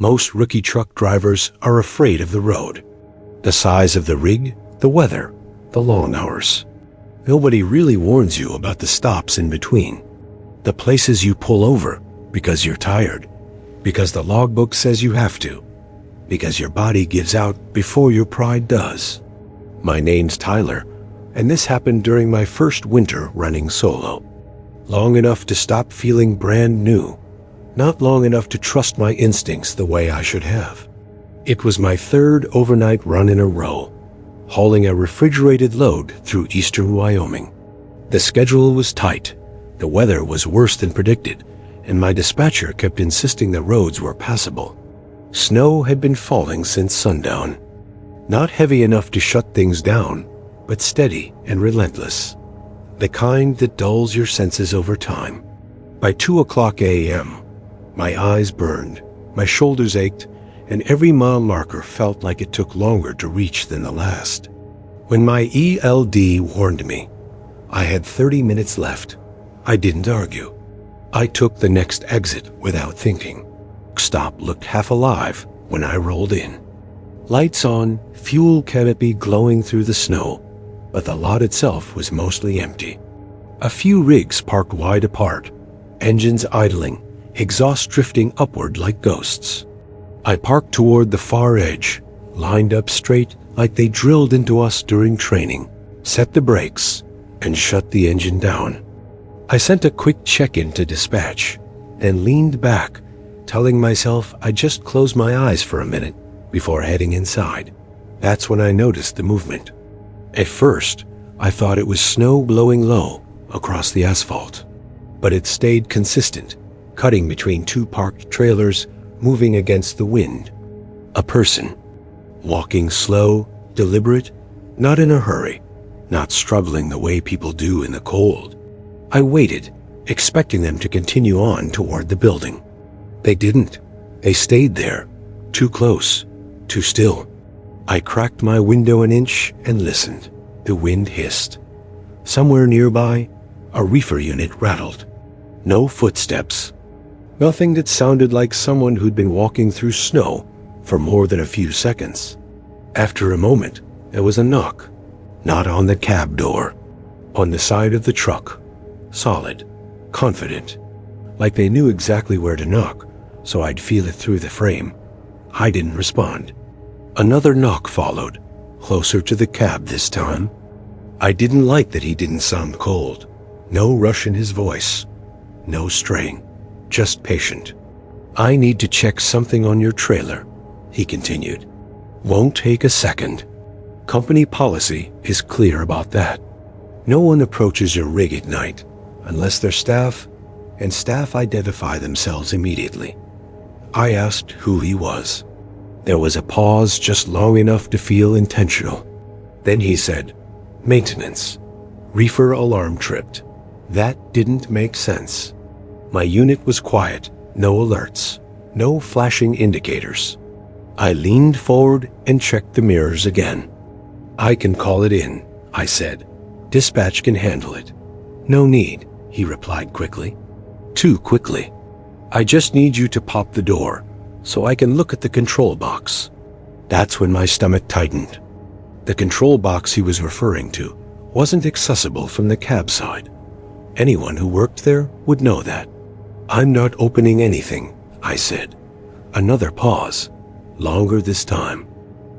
Most rookie truck drivers are afraid of the road. The size of the rig, the weather, the long hours. Nobody really warns you about the stops in between. The places you pull over because you're tired, because the logbook says you have to, because your body gives out before your pride does. My name's Tyler, and this happened during my first winter running solo. Long enough to stop feeling brand new, not long enough to trust my instincts the way I should have. It was my third overnight run in a row, hauling a refrigerated load through eastern Wyoming. The schedule was tight, the weather was worse than predicted, and my dispatcher kept insisting the roads were passable. Snow had been falling since sundown. Not heavy enough to shut things down, but steady and relentless. The kind that dulls your senses over time. By 2:00 a.m., my eyes burned, my shoulders ached, and every mile marker felt like it took longer to reach than the last. When my ELD warned me, I had 30 minutes left. I didn't argue. I took the next exit without thinking. Stop looked half alive when I rolled in. Lights on, fuel canopy glowing through the snow, but the lot itself was mostly empty. A few rigs parked wide apart, engines idling, exhaust drifting upward like ghosts. I parked toward the far edge, lined up straight like they drilled into us during training, set the brakes, and shut the engine down. I sent a quick check-in to dispatch, then leaned back, telling myself I'd just close my eyes for a minute before heading inside. That's when I noticed the movement. At first, I thought it was snow blowing low across the asphalt, but it stayed consistent, cutting between two parked trailers, moving against the wind. A person, walking slow, deliberate, not in a hurry, not struggling the way people do in the cold. I waited, expecting them to continue on toward the building. They didn't. They stayed there, too close, too still. I cracked my window an inch and listened. The wind hissed. Somewhere nearby, a reefer unit rattled. No footsteps. Nothing that sounded like someone who'd been walking through snow for more than a few seconds. After a moment, there was a knock. Not on the cab door. On the side of the truck. Solid. Confident. Like they knew exactly where to knock, so I'd feel it through the frame. I didn't respond. Another knock followed, closer to the cab this time. I didn't like that he didn't sound cold. No rush in his voice. No strain. Just patient. "I need to check something on your trailer," he continued. "Won't take a second. Company policy is clear about that. No one approaches your rig at night unless they're staff, and staff identify themselves immediately." I asked who he was. There was a pause just long enough to feel intentional. Then he said, "Maintenance. Reefer alarm tripped." That didn't make sense. My unit was quiet, no alerts, no flashing indicators. I leaned forward and checked the mirrors again. "I can call it in," I said. "Dispatch can handle it." "No need," he replied quickly. Too quickly. "I just need you to pop the door so I can look at the control box." That's when my stomach tightened. The control box he was referring to wasn't accessible from the cab side. Anyone who worked there would know that. "I'm not opening anything," I said. Another pause, longer this time.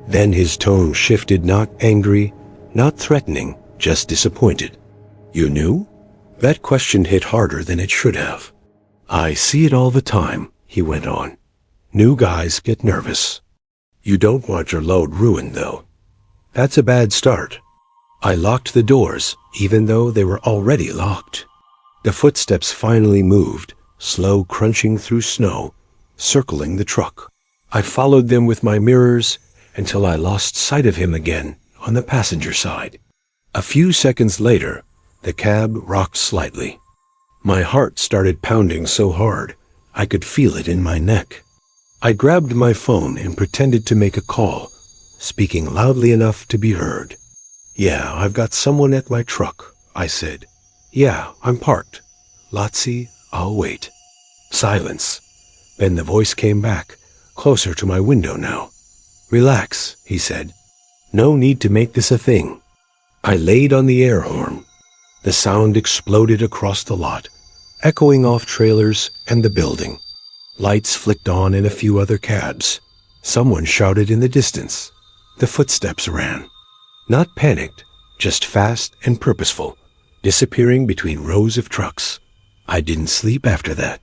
Then his tone shifted, not angry, not threatening, just disappointed. "You knew?" That question hit harder than it should have. "I see it all the time," he went on. "New guys get nervous. You don't want your load ruined, though. That's a bad start." I locked the doors, even though they were already locked. The footsteps finally moved, slow crunching through snow, circling the truck. I followed them with my mirrors until I lost sight of him again on the passenger side. A few seconds later, the cab rocked slightly. My heart started pounding so hard, I could feel it in my neck. I grabbed my phone and pretended to make a call, speaking loudly enough to be heard. "Yeah, I've got someone at my truck," I said. "Yeah, I'm parked. Lotsie, I'll wait." Silence. Then the voice came back, closer to my window now. "Relax," he said. "No need to make this a thing." I laid on the air horn. The sound exploded across the lot, echoing off trailers and the building. Lights flicked on in a few other cabs. Someone shouted in the distance. The footsteps ran. Not panicked, just fast and purposeful, disappearing between rows of trucks. I didn't sleep after that.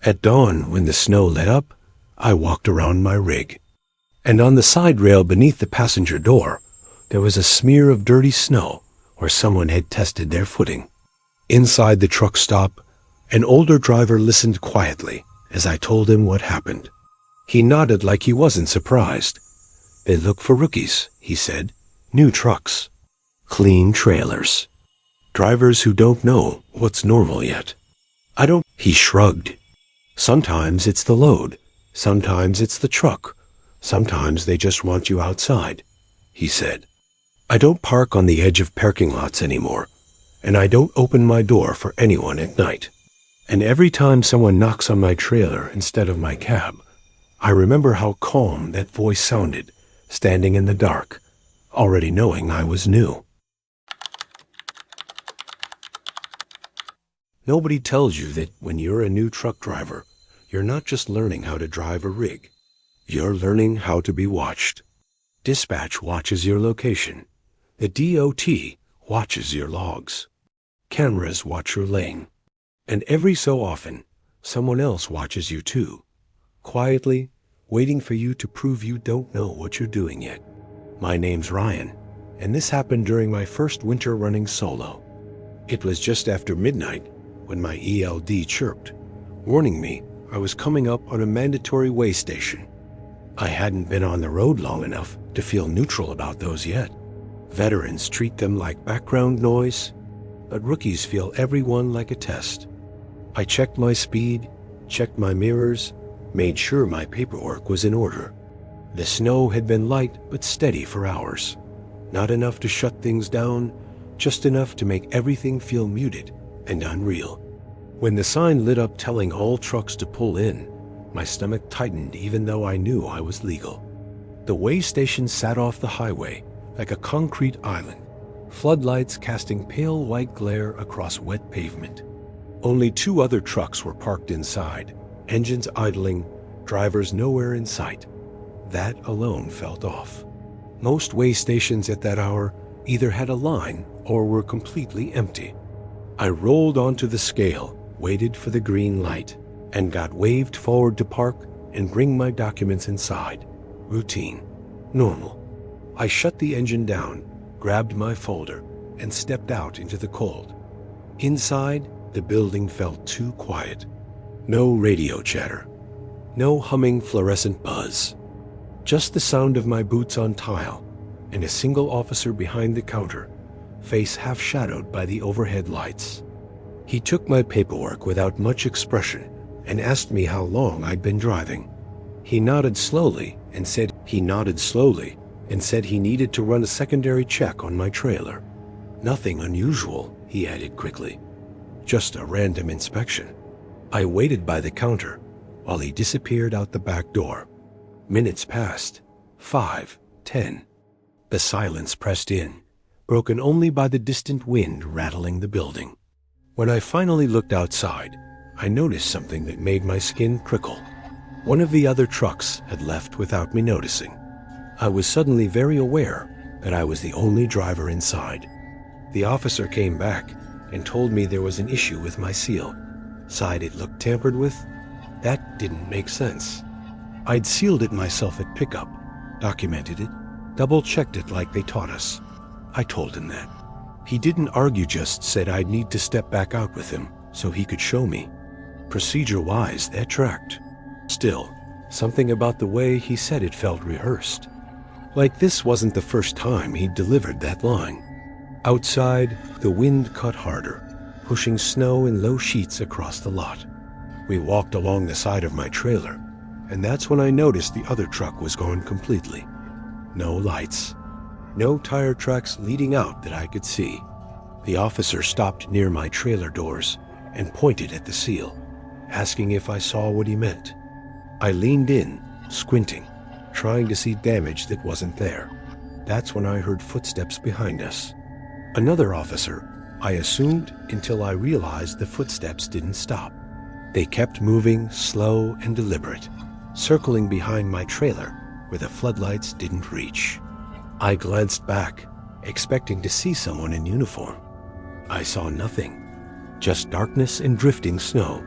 At dawn, when the snow let up, I walked around my rig. And on the side rail beneath the passenger door, there was a smear of dirty snow where someone had tested their footing. Inside the truck stop, an older driver listened quietly as I told him what happened. He nodded like he wasn't surprised. "They look for rookies," he said. "New trucks. Clean trailers. Drivers who don't know what's normal yet." "I don't," he shrugged. "Sometimes it's the load. Sometimes it's the truck. Sometimes they just want you outside," he said. "I don't park on the edge of parking lots anymore, and I don't open my door for anyone at night. And every time someone knocks on my trailer instead of my cab, I remember how calm that voice sounded, standing in the dark, already knowing I was new." Nobody tells you that when you're a new truck driver, you're not just learning how to drive a rig. You're learning how to be watched. Dispatch watches your location. The DOT watches your logs. Cameras watch your lane. And every so often, someone else watches you too, quietly, waiting for you to prove you don't know what you're doing yet. My name's Ryan, and this happened during my first winter running solo. It was just after midnight when my ELD chirped, warning me I was coming up on a mandatory way station. I hadn't been on the road long enough to feel neutral about those yet. Veterans treat them like background noise, but rookies feel every one like a test. I checked my speed, checked my mirrors, made sure my paperwork was in order. The snow had been light but steady for hours. Not enough to shut things down, just enough to make everything feel muted and unreal. When the sign lit up telling all trucks to pull in, my stomach tightened even though I knew I was legal. The way station sat off the highway like a concrete island, floodlights casting pale white glare across wet pavement. Only 2 other trucks were parked inside, engines idling, drivers nowhere in sight. That alone felt off. Most way stations at that hour either had a line or were completely empty. I rolled onto the scale, waited for the green light, and got waved forward to park and bring my documents inside. Routine. Normal. I shut the engine down, grabbed my folder, and stepped out into the cold. Inside, the building felt too quiet. No radio chatter. No humming fluorescent buzz. Just the sound of my boots on tile and a single officer behind the counter, face half shadowed by the overhead lights. He took my paperwork without much expression and asked me how long I'd been driving. He nodded slowly and said he needed to run a secondary check on my trailer. Nothing unusual, he added quickly. Just a random inspection. I waited by the counter while he disappeared out the back door. Minutes passed. 5, 10. The silence pressed in, broken only by the distant wind rattling the building. When I finally looked outside, I noticed something that made my skin prickle. One of the other trucks had left without me noticing. I was suddenly very aware that I was the only driver inside. The officer came back and told me there was an issue with my seal. Sighed it looked tampered with. That didn't make sense. I'd sealed it myself at pickup, documented it, double-checked it like they taught us. I told him that. He didn't argue, just said I'd need to step back out with him so he could show me. Procedure-wise, that tracked. Still, something about the way he said it felt rehearsed. Like this wasn't the first time he'd delivered that line. Outside, the wind cut harder, pushing snow in low sheets across the lot. We walked along the side of my trailer, and that's when I noticed the other truck was gone completely. No lights. No tire tracks leading out that I could see. The officer stopped near my trailer doors and pointed at the seal, asking if I saw what he meant. I leaned in, squinting, trying to see damage that wasn't there. That's when I heard footsteps behind us. Another officer, I assumed, until I realized the footsteps didn't stop. They kept moving, slow and deliberate, circling behind my trailer where the floodlights didn't reach. I glanced back, expecting to see someone in uniform. I saw nothing, just darkness and drifting snow.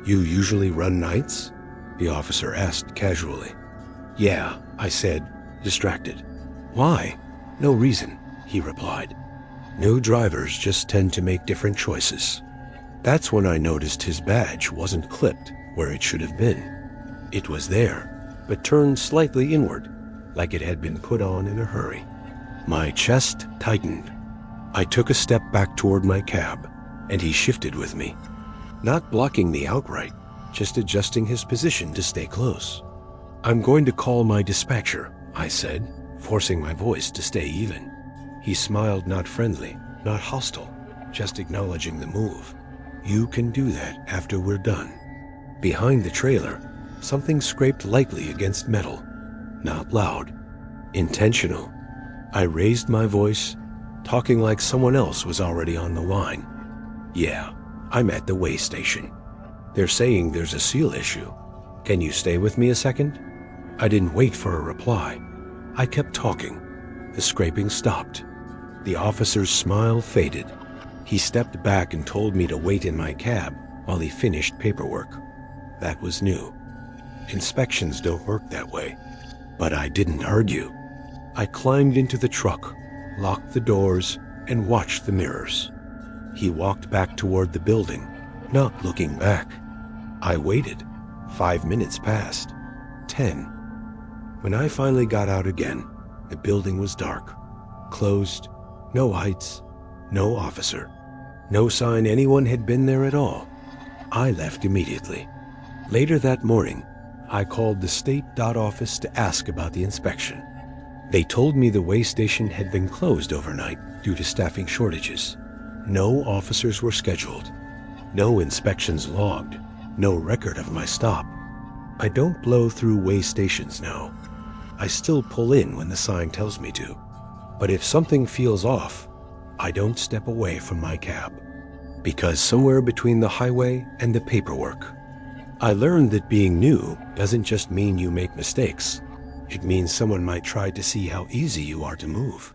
"You usually run nights?" the officer asked casually. "Yeah," I said, distracted. "Why?" "No reason," he replied. "New drivers just tend to make different choices." That's when I noticed his badge wasn't clipped where it should have been. It was there, but turned slightly inward, like it had been put on in a hurry. My chest tightened. I took a step back toward my cab, and he shifted with me. Not blocking me outright, just adjusting his position to stay close. "I'm going to call my dispatcher," I said, forcing my voice to stay even. He smiled, not friendly, not hostile, just acknowledging the move. "You can do that after we're done." Behind the trailer, something scraped lightly against metal. Not loud. Intentional. I raised my voice, talking like someone else was already on the line. "Yeah, I'm at the way station. They're saying there's a seal issue. Can you stay with me a second?" I didn't wait for a reply. I kept talking. The scraping stopped. The officer's smile faded. He stepped back and told me to wait in my cab while he finished paperwork. That was new. Inspections don't work that way. But I didn't argue. I climbed into the truck, locked the doors, and watched the mirrors. He walked back toward the building, not looking back. I waited. 5 minutes passed. 10. When I finally got out again, the building was dark, closed, no lights, no officer, no sign anyone had been there at all. I left immediately. Later that morning, I called the state DOT office to ask about the inspection. They told me the way station had been closed overnight due to staffing shortages. No officers were scheduled. No inspections logged. No record of my stop. I don't blow through way stations now. I still pull in when the sign tells me to. But if something feels off, I don't step away from my cab. Because somewhere between the highway and the paperwork, I learned that being new doesn't just mean you make mistakes. It means someone might try to see how easy you are to move.